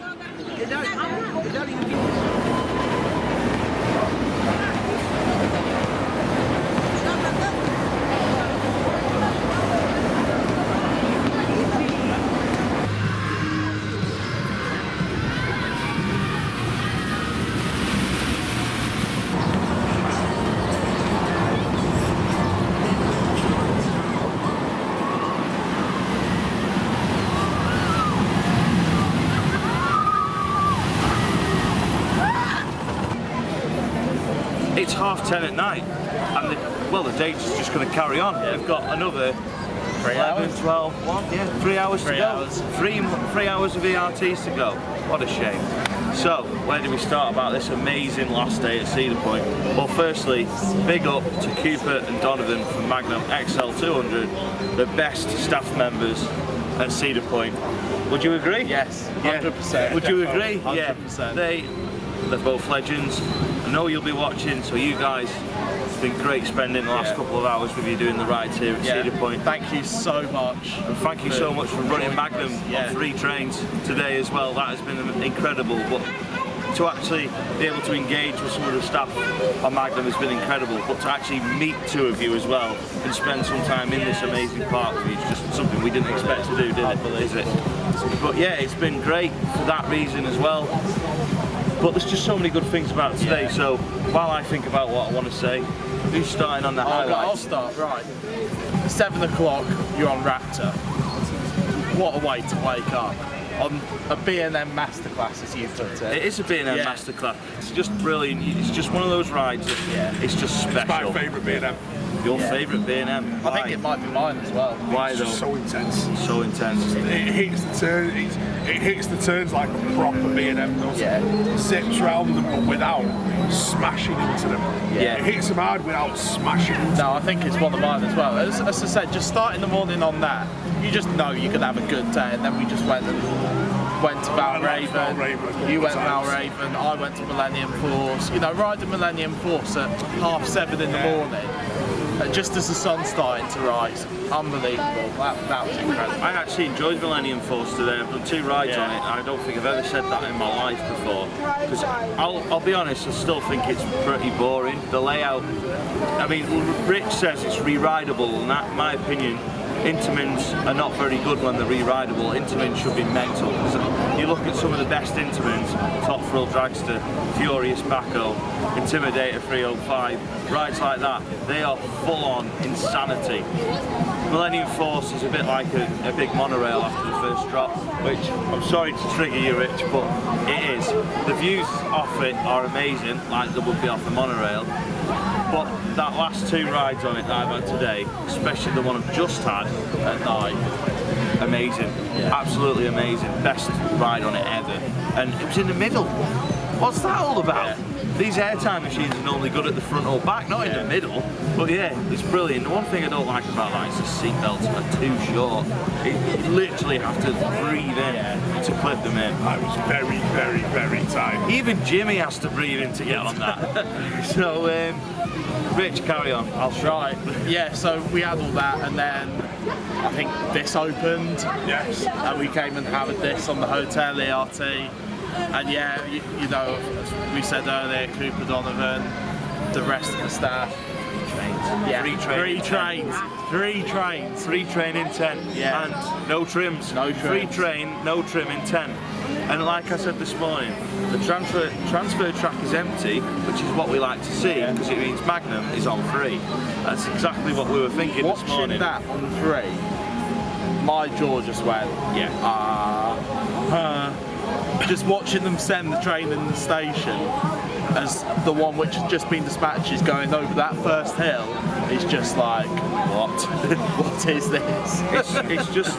it's 10:30 at night, and the day's just going to carry on. We've got another 11, 12, 3 hours to go. 3 hours of ERTs to go. What a shame. So, where do we start about this amazing last day at Cedar Point? Well, firstly, big up to Cooper and Donovan from Magnum XL-200, the best staff members at Cedar Point. Would you agree? Yes, 100%. Would you agree? 100%. Yeah. They're both legends. I know you'll be watching, so you guys, it's been great spending the last couple of hours with you doing the rides here at Cedar Point. Thank you so much. And thank you so much for running Magnum on 3 trains today as well. That has been incredible. But to actually be able to engage with some of the staff on Magnum has been incredible. But to actually meet 2 of you as well and spend some time in this amazing park with you is just something we didn't expect to do, did it? Is it? But yeah, it's been great for that reason as well. But there's just so many good things about today, so while I think about what I want to say, who's starting on the highlights? I'll start, right. 7 o'clock, you're on Raptor. What a way to wake up. On a B&M masterclass, as you put it. It is a B&M masterclass. It's just brilliant. It's just one of those rides that it's just special. It's my favourite B&M. Your favourite B&M? I think it might be mine as well. Why though? It's so intense. So intense. It hits the turn. It hits the turns like a proper B&M does. Yeah. Zips round them, but without smashing into them. Yeah. It hits them hard without smashing into them. No, I think it's one of mine as well. As I said, just start in the morning on that. You just know you can have a good day, and then we just went to Valraven. You went to Valraven. I went to Millennium Force. You know, riding Millennium Force at 7:30 in the morning. Just as the sun's starting to rise. Unbelievable. That was incredible. I actually enjoyed Millennium Force today. I've done 2 rides on it. I don't think I've ever said that in my life before. Because I'll be honest, I still think it's pretty boring. The layout, I mean, Rich says it's re-rideable, and that, in my opinion, Intamins are not very good when they're re-rideable. Intamins should be mental. You look at some of the best Intamins, Top Thrill Dragster, Furious Baco, Intimidator 305, rides like that, they are full-on insanity. Millennium Force is a bit like a big monorail after the first drop, which I'm sorry to trigger you, Rich, but it is. The views off it are amazing, like they would be off the monorail. But that last 2 rides on it that I've had today, especially the one I've just had at night, amazing, absolutely amazing, best ride on it ever. And it was in the middle. What's that all about? These airtime machines are normally good at the front or back, not in the middle. But yeah, it's brilliant. The one thing I don't like about that is the seat belts are too short. You literally have to breathe in to clip them in. I was very, very, very tight. Even Jimmy has to breathe in to get on that. So, Rich, carry on. I'll try. Yeah, so we had all that, and then I think this opened. Yes. And we came and had this on the hotel ERT. And yeah, you know, as we said earlier, Cooper, Donovan, the rest of the staff. Yeah, 3 trains. 3 train in 10. Yeah. And no trims. No trims. 3 train, no trim in 10. And like I said this morning, the transfer track is empty, which is what we like to see, because it means Magnum is on 3. That's exactly what we were thinking this morning. Watching that on 3, my jaw just went, just watching them send the train in the station as the one which has just been dispatched is going over that first hill, it's just like, what? What is this? It's just,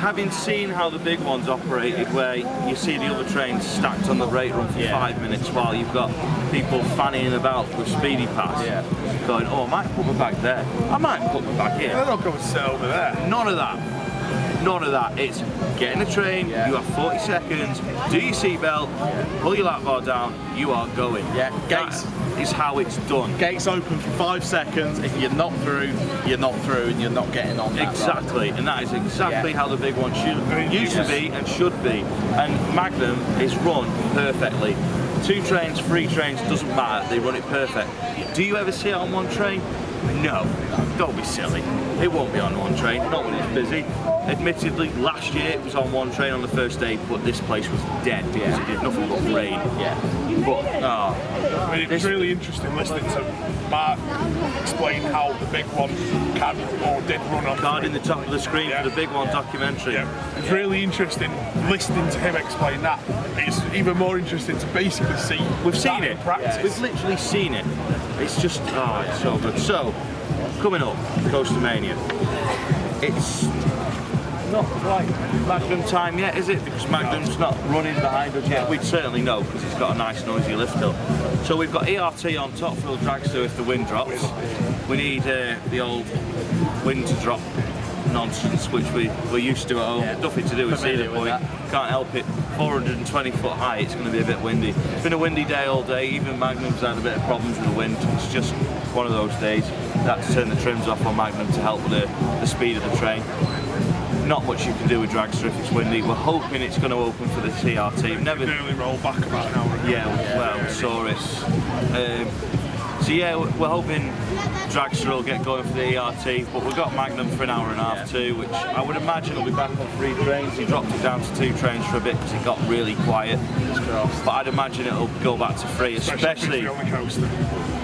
having seen how the big ones operated, where you see the other trains stacked on the brake run for 5 minutes while you've got people fanning about with Speedy Pass, going, oh, I might put my bag there, I might put my bag here. They're not going to sit over there. None of that. None of that. It's get in a train, you have 40 seconds, do your seatbelt, pull your lap bar down, you are going. Yeah, gates is how it's done. Gates open for 5 seconds. If you're not through, you're not through, and you're not getting on that Exactly, ride. And that is exactly how the big one used to be and should be. And Magnum is run perfectly. 2 trains, 3 trains, doesn't matter, they run it perfect. Do you ever see it on one train? No, don't be silly. It won't be on one train, not when it's busy. Admittedly, last year it was on one train on the first day, but this place was dead because it did nothing but rain. Yeah. But I mean, it's really interesting listening to Mark explain how the big one can or did run on. card in the top of the screen for the big one documentary. Yeah. It's really interesting listening to him explain that. It's even more interesting to basically see. We've seen it. In practice. We've literally seen it. It's just, oh, it's so good. So, coming up, CoasterMania. It's not quite Magnum time yet, is it? Because Magnum's not running behind us yet. We'd certainly know because it's got a nice noisy lift hill. So we've got ERT on top for the dragster if the wind drops. We need the old wind to drop nonsense which we're used to at home. Nothing to do with Cedar Point. Can't help it. 420 foot high, it's going to be a bit windy. It's been a windy day all day. Even Magnum's had a bit of problems with the wind. It's just one of those days. Had to turn the trims off on Magnum to help with the speed of the train. Not much you can do with dragster if it's windy. We're hoping it's going to open for the CRT. Never nearly rolled back about an hour ago. Yeah, well, we saw it. So yeah, we're hoping dragster will get going for the ERT, but we've got Magnum for an hour and a half too, which I would imagine will be back on 3 trains. He dropped it down to 2 trains for a bit because it got really quiet. But I'd imagine it'll go back to 3, especially.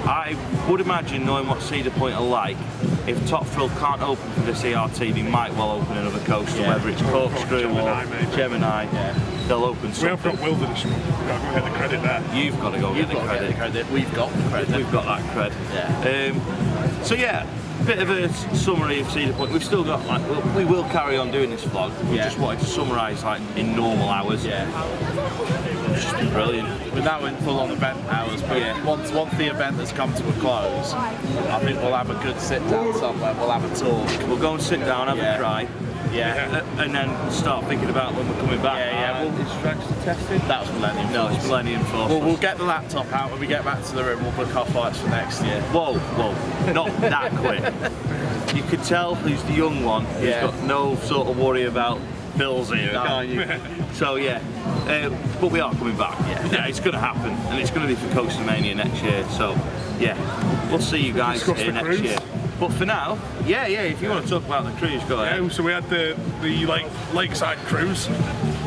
I would imagine, knowing what Cedar Point are like, if Top Thrill can't open for this ERT, they might well open another coaster, whether it's Corkscrew or Gemini. They'll open something. We have got Wilderness. We've got to go get the credit there. You've got to go get the credit. We've got the credit. We've got that cred. Yeah. So yeah, bit of a summary of Cedar Point. We've still got, like, we will carry on doing this vlog. We just wanted to summarise, like, in normal hours. Yeah. It's just been brilliant. We're now in full-on event hours, but once the event has come to a close, I think we'll have a good sit-down somewhere. We'll have a talk. We'll go and sit down, have a cry. Yeah. And then start thinking about when we're coming back. Yeah. Is dragster tested? That was Millennium Force. No, it's Millennium Force. We'll get the laptop out when we get back to the room. We'll book our flights for next year. Whoa, not that quick. You could tell who's the young one. He's got no sort of worry about bills here, can't you? So yeah, but we are coming back. Yeah, it's going to happen, and it's going to be for CoasterMania next year. So yeah, we'll see you guys here next year. But for now, yeah, if you want to talk about the cruise, go ahead. Yeah, so we had the lakeside cruise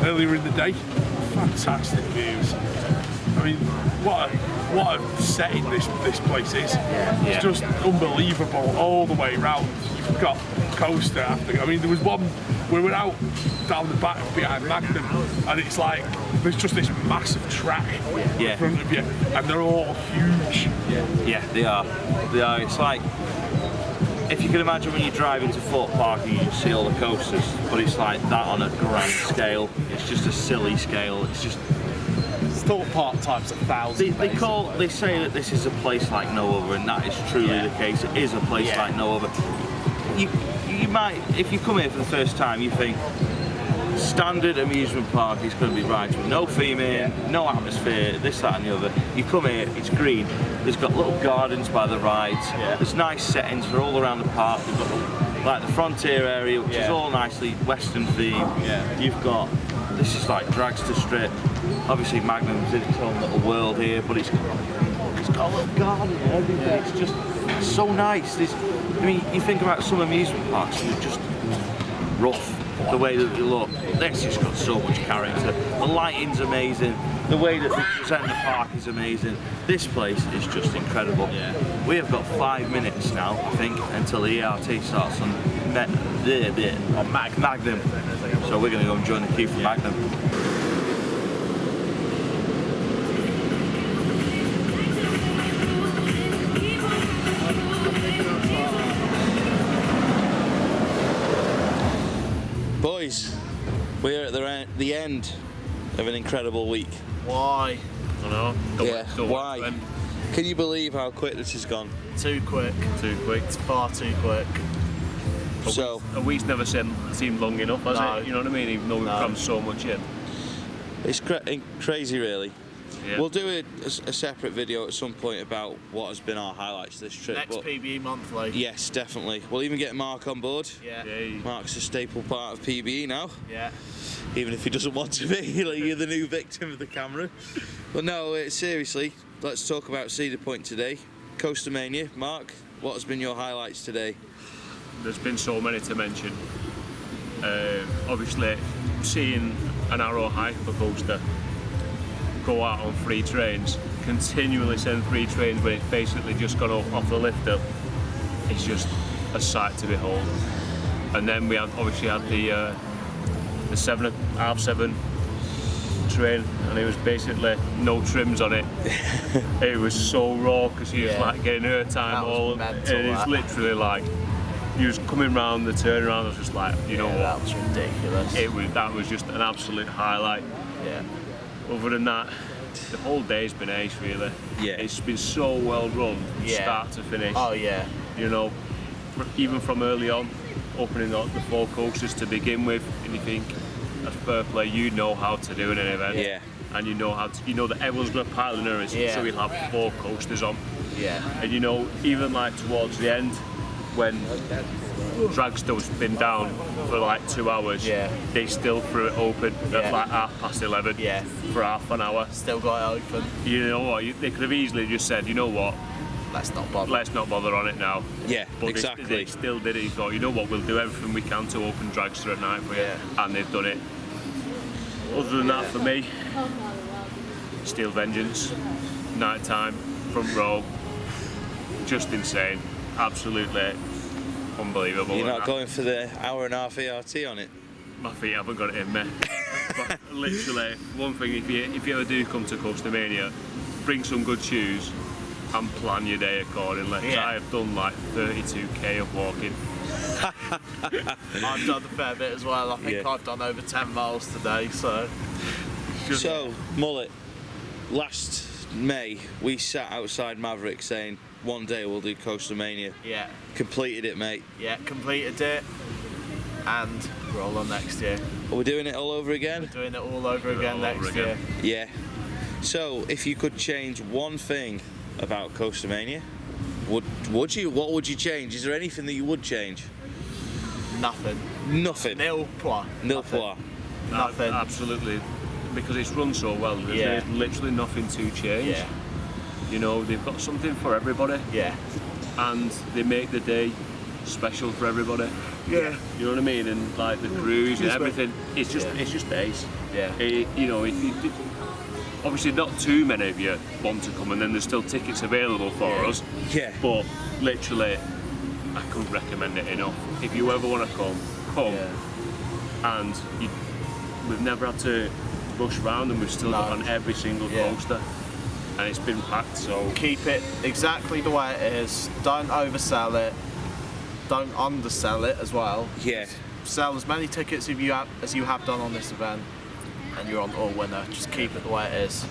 earlier in the day. Fantastic views. I mean, what a setting this place is. It's just unbelievable all the way round. You've got coaster after. I mean, there was one we were out down the back behind Magnum, and it's like there's just this massive track in front of you, and they're all huge. Yeah, they are. It's like, if you can imagine when you drive into Fort Park and you see all the coasters, but it's like that on a grand scale. It's just a silly scale. It's just Thought Park times 1,000. They say that this is a place like no other, and that is truly the case. It is a place like no other. You might, if you come here for the first time, you think standard amusement park is going to be rides with no theming, no atmosphere, this, that, and the other. You come here, it's green. There's got little gardens by the rides. There's nice settings for all around the park. We've got like the Frontier area, which is all nicely Western themed. You've got, this is like Dragster Strip. Obviously Magnum's in its own little world here, but it's got a little garden and everything. It's just so nice. I mean, you think about some amusement parks and they're just rough, the way that they look. This has got so much character. The lighting's amazing. The way that they present the park is amazing. This place is just incredible. We have got 5 minutes now, I think, until the ERT starts on Magnum. So we're going to go and join the queue for Magnum. Boys, we're at the end of an incredible week. Why? I don't know. Why? Can you believe how quick this has gone? Too quick. Too quick. It's far too quick. A week's never seemed long enough, has it? You know what I mean? Even though we've crammed so much in. It's crazy, really. Yeah. We'll do a separate video at some point about what has been our highlights this trip. Next PBE monthly. Yes, definitely. We'll even get Mark on board. Yeah. Mark's a staple part of PBE now. Yeah. Even if he doesn't want to be, like, you're the new victim of the camera. But no, seriously, let's talk about Cedar Point today. CoasterMania. Mark, what has been your highlights today? There's been so many to mention. Obviously, seeing an Arrow hypercoaster go out on free trains, continually send free trains when it's basically just gone off the lift up, it's just a sight to behold. And then we obviously had the 7.5/7 train, and it was basically no trims on it. It was so raw because he was like getting her time all, and it's literally like he was coming round the turnaround. I was just like, you know what? That was ridiculous. That was just an absolute highlight. Yeah. Other than that, the whole day's been ace, really. Yeah. It's been so well run, from start to finish. Oh yeah. You know, even from early on, opening up the 4 coasters to begin with, and you think, that's fair play. You know how to do an event. Yeah. And you know that everyone's going to pile in earnest, so we'll have 4 coasters on. Yeah. And you know, even like towards the end, when Dragster's been down for like 2 hours, they still threw it open at like 11:30 for half an hour. Still got it open. You know what? They could have easily just said, you know what? Let's not bother. Let's not bother on it now. Yeah, but exactly. They still did it. He thought, you know what? We'll do everything we can to open Dragster at night for you, and they've done it. Other than that, for me, Steel Vengeance, night time, front row, just insane. Absolutely unbelievable. You're not going for the hour-and-a-half ERT on it? My feet haven't got it in me. But literally, one thing, if you ever do come to CoasterMania, bring some good shoes and plan your day accordingly. I have done like 32k of walking. I've done a fair bit as well. I think I've done over 10 miles today, so. So, Mullet, last May we sat outside Maverick saying one day we'll do CoasterMania. Yeah. Completed it, mate. Yeah, completed it, and we're all on next year. Are we doing it all over again? We're doing it all over again next year. Yeah. So, if you could change one thing about CoasterMania, would you? What would you change? Is there anything that you would change? Nothing. Nothing. Nil point. Nil point. Nothing. Absolutely. Because it's run so well, there's literally nothing to change. Yeah. You know, they've got something for everybody. Yeah. And they make the day special for everybody. Yeah. You know what I mean? And like the cruise and everything, it's just ace. Yeah. You know, obviously not too many of you want to come, and then there's still tickets available for us. Yeah. But literally, I couldn't recommend it enough. If you ever want to come. Yeah. And we've never had to rush around, and we've still got on every single coaster, and it's been packed. So keep it exactly the way it is. Don't oversell it. Don't undersell it as well. Yeah. Sell as many tickets as you have done on this event, and you're on all winner. Just keep it the way it is.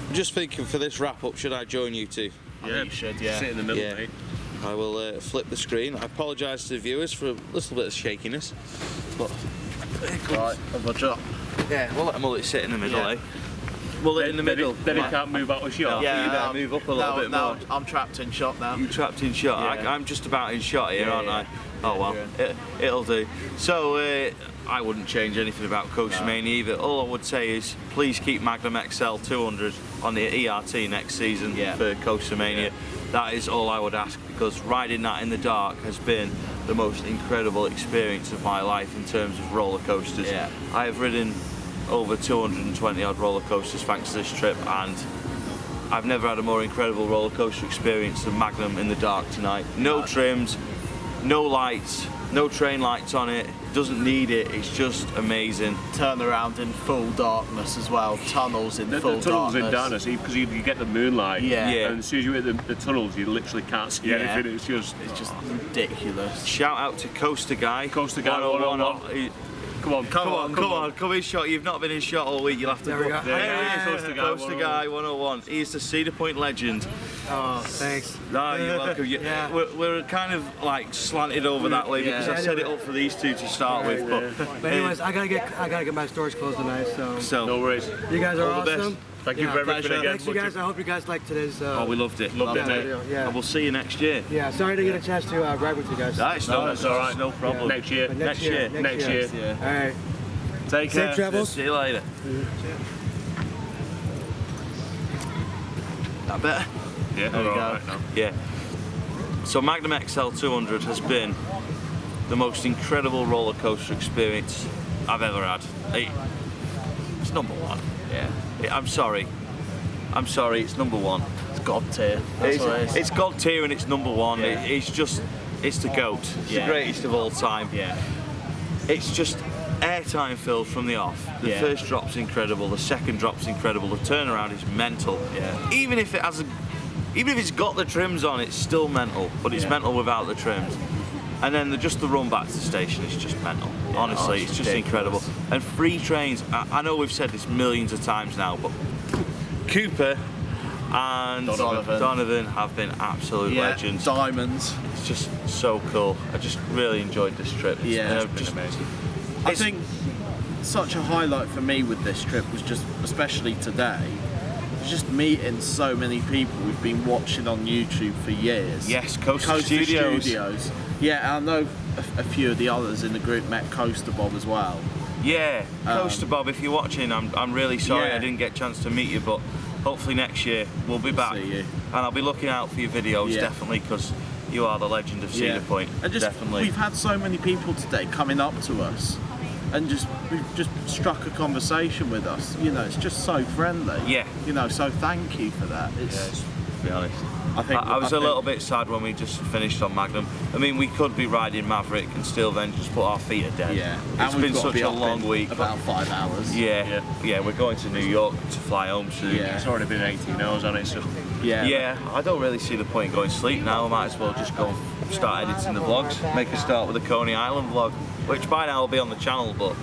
I'm just thinking, for this wrap up, should I join you two? Yeah, you should. Yeah. Sit in the middle, mate. I will flip the screen. I apologise to the viewers for a little bit of shakiness, but right, have a drop. Yeah, we'll let Mullet sit in the middle, eh? Mullet in the middle. Then he can't move out of shot. Yeah, you better move up a little bit more. I'm trapped in shot now. You're trapped in shot. Yeah. I'm just about in shot here, aren't I? Oh well, it'll do. So I wouldn't change anything about CoasterMania either. All I would say is please keep Magnum XL-200 on the ERT next season for CoasterMania. Yeah. That is all I would ask, because riding that in the dark has been the most incredible experience of my life in terms of roller coasters. Yeah. I have ridden over 220 odd roller coasters thanks to this trip, and I've never had a more incredible roller coaster experience than Magnum in the dark tonight. No trims, no lights, no train lights on it, doesn't need it, it's just amazing. Turn around in full darkness as well, tunnels in full darkness. The tunnels in darkness, because you get the moonlight, and as soon as you hit the tunnels you literally can't see anything, it's just ridiculous. Shout out to Coaster Guy. Coaster Guy 101. Come on in shot. You've not been in shot all week. You'll have to. There we go. Coaster Guy 101. He's the Cedar Point legend. Oh, thanks. No, you're welcome. We're kind of like slanted over that way because I set it up for these two to start with. But anyways, I gotta get my stores closed tonight. So no worries. You guys are all awesome. The best. Thank you for everything again. Thanks, you guys. I hope you guys liked today's. Oh, we loved it. Loved it, mate. Yeah. And we'll see you next year. Yeah. Sorry to get a chance to ride with you guys. That's all right. No problem. Next year. Next year. All right. Take care. Safe travels. See you later. That better? Yeah. There we go. Yeah. So Magnum XL-200 has been the most incredible roller coaster experience I've ever had. It's number one. Yeah. I'm sorry, it's number one. It's God tier. That's what it is. It's God tier and it's number one. Yeah. It's the GOAT. It's the greatest of all time. Yeah. It's just airtime filled from the off. The first drop's incredible, the second drop's incredible, the turnaround is mental. Yeah. Even if it's got the trims on, it's still mental, but it's mental without the trims. And then just the run back to the station is just mental. Honestly, it's just incredible. And free trains, I know we've said this millions of times now, but Cooper and Donovan have been absolute legends. Diamonds. It's just so cool. I just really enjoyed this trip. It's been amazing. I think such a highlight for me with this trip was just, especially today, just meeting so many people we've been watching on YouTube for years. Yes, Coaster Studios. Yeah, I know a few of the others in the group met Coaster Bob as well. Yeah, Coaster Bob, if you're watching, I'm really sorry I didn't get a chance to meet you, but hopefully next year we'll be back. See you. And I'll be looking out for your videos, definitely, because you are the legend of Cedar Point. And just, definitely. We've had so many people today coming up to us and we've just struck a conversation with us. You know, it's just so friendly. Yeah. You know, so thank you for that. To be honest. I was a little bit sad when we just finished on Magnum. I mean, we could be riding Maverick and still then just put our feet to dead. Yeah. It's been such a long week. About 5 hours. Yeah, we're going to New York to fly home soon. Yeah. It's already been 18 hours on it, so. Yeah, I don't really see the point in going to sleep now. I might as well just go and start editing the vlogs. Make a start with the Coney Island vlog, which by now will be on the channel, but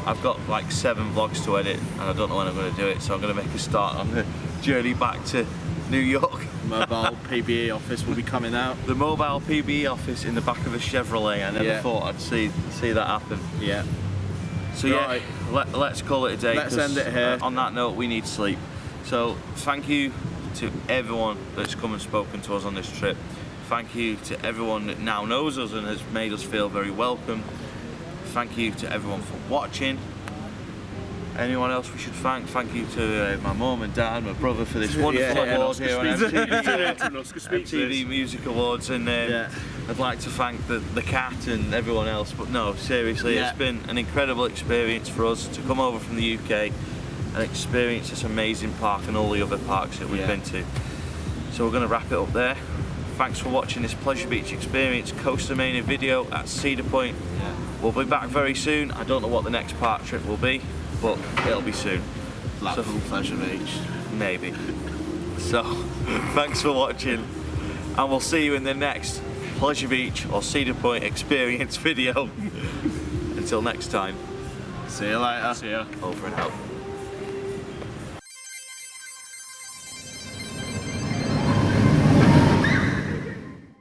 I've got like 7 vlogs to edit and I don't know when I'm going to do it, so I'm going to make a start on the journey back to New York. Mobile PBE office will be coming out. The mobile PBE office in the back of a Chevrolet. I never thought I'd see that happen. Yeah. So let's call it a day. Let's end it here. On that note, we need sleep. So thank you to everyone that's come and spoken to us on this trip. Thank you to everyone that now knows us and has made us feel very welcome. Thank you to everyone for watching. Anyone else we should thank? Thank you to my mum and dad, my brother for this wonderful award here on MTV Music Awards, and I'd like to thank the cat and everyone else. But no, seriously, it's been an incredible experience for us to come over from the UK and experience this amazing park and all the other parks that we've been to. So we're going to wrap it up there. Thanks for watching this Pleasure Beach Experience CoasterMania video at Cedar Point. We'll be back very soon. I don't know what the next park trip will be, but it'll be soon. Blackpool Pleasure Beach. Maybe. So, thanks for watching, and we'll see you in the next Pleasure Beach or Cedar Point Experience video. Until next time. See you later. See ya. Over and out.